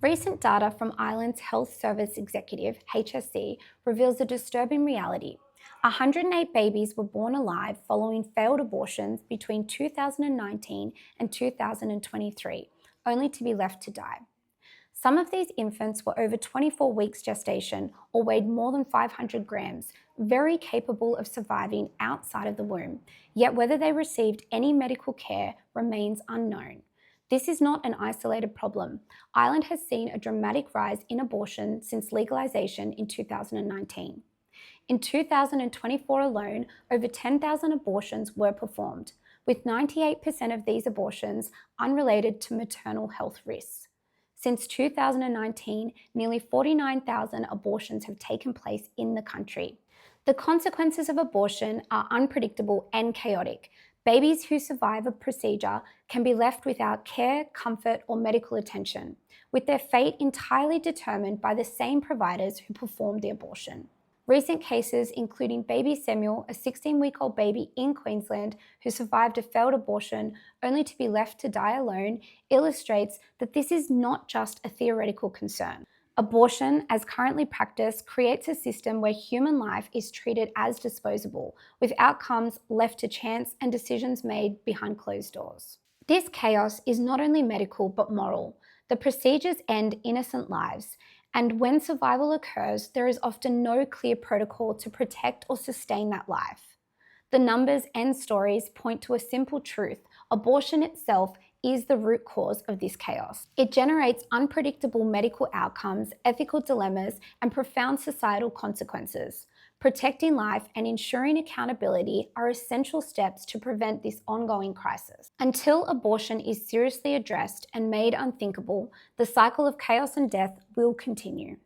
Recent data from Ireland's Health Service Executive, HSE, reveals a disturbing reality. 108 babies were born alive following failed abortions between 2019 and 2023, only to be left to die. Some of these infants were over 24 weeks gestation or weighed more than 500 grams, very capable of surviving outside of the womb, yet whether they received any medical care remains unknown. This is not an isolated problem. Ireland has seen a dramatic rise in abortion since legalisation in 2019. In 2024 alone, over 10,000 abortions were performed, with 98% of these abortions unrelated to maternal health risks. Since 2019, nearly 49,000 abortions have taken place in the country. The consequences of abortion are unpredictable and chaotic. Babies who survive a procedure can be left without care, comfort, or medical attention, with their fate entirely determined by the same providers who performed the abortion. Recent cases, including baby Samuel, a 16-week-old baby in Queensland who survived a failed abortion only to be left to die alone, illustrates that this is not just a theoretical concern. Abortion, as currently practiced, creates a system where human life is treated as disposable, with outcomes left to chance and decisions made behind closed doors. This chaos is not only medical but moral. The procedures end innocent lives, and when survival occurs, there is often no clear protocol to protect or sustain that life. The numbers and stories point to a simple truth: abortion itself is the root cause of this chaos. It generates unpredictable medical outcomes, ethical dilemmas, and profound societal consequences. Protecting life and ensuring accountability are essential steps to prevent this ongoing crisis. Until abortion is seriously addressed and made unthinkable, the cycle of chaos and death will continue.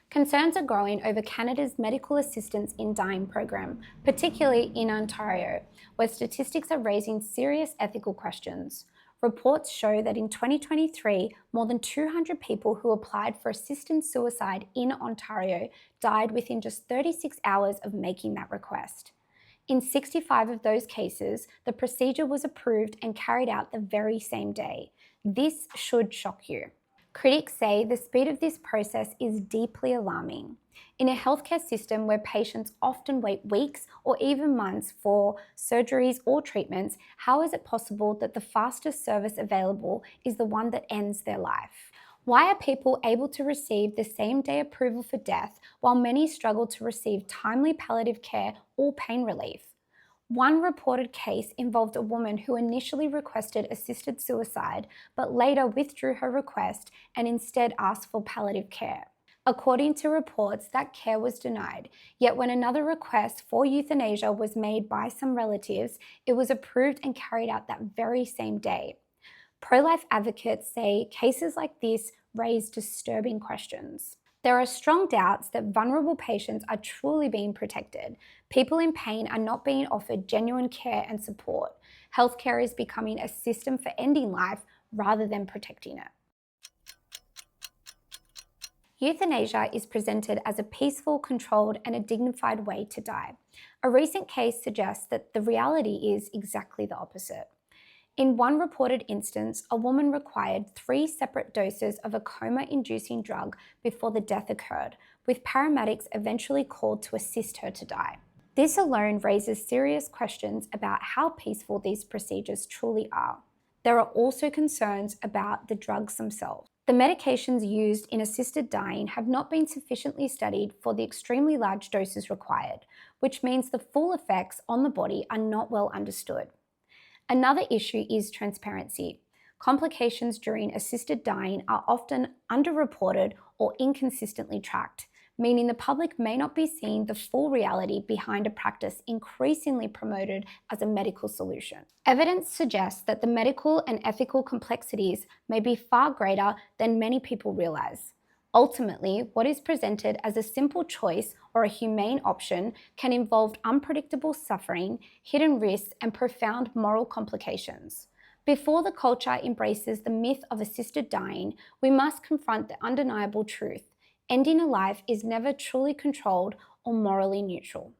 Concerns are growing over Canada's Medical Assistance in Dying program, particularly in Ontario, where statistics are raising serious ethical questions. Reports show that in 2023, more than 200 people who applied for assisted suicide in Ontario died within just 36 hours of making that request. In 65 of those cases, the procedure was approved and carried out the very same day. This should shock you. Critics say the speed of this process is deeply alarming. In a healthcare system where patients often wait weeks or even months for surgeries or treatments, how is it possible that the fastest service available is the one that ends their life? Why are people able to receive the same-day approval for death while many struggle to receive timely palliative care or pain relief? One reported case involved a woman who initially requested assisted suicide, but later withdrew her request and instead asked for palliative care. According to reports, that care was denied, yet when another request for euthanasia was made by some relatives, it was approved and carried out that very same day. Pro-life advocates say cases like this raise disturbing questions. There are strong doubts that vulnerable patients are truly being protected. People in pain are not being offered genuine care and support. Healthcare is becoming a system for ending life rather than protecting it. Euthanasia is presented as a peaceful, controlled, and a dignified way to die. A recent case suggests that the reality is exactly the opposite. In one reported instance, a woman required 3 separate doses of a coma-inducing drug before the death occurred, with paramedics eventually called to assist her to die. This alone raises serious questions about how peaceful these procedures truly are. There are also concerns about the drugs themselves. The medications used in assisted dying have not been sufficiently studied for the extremely large doses required, which means the full effects on the body are not well understood. Another issue is transparency. Complications during assisted dying are often underreported or inconsistently tracked, meaning the public may not be seeing the full reality behind a practice increasingly promoted as a medical solution. Evidence suggests that the medical and ethical complexities may be far greater than many people realize. Ultimately, what is presented as a simple choice or a humane option can involve unpredictable suffering, hidden risks, and profound moral complications. Before the culture embraces the myth of assisted dying, we must confront the undeniable truth: ending a life is never truly controlled or morally neutral.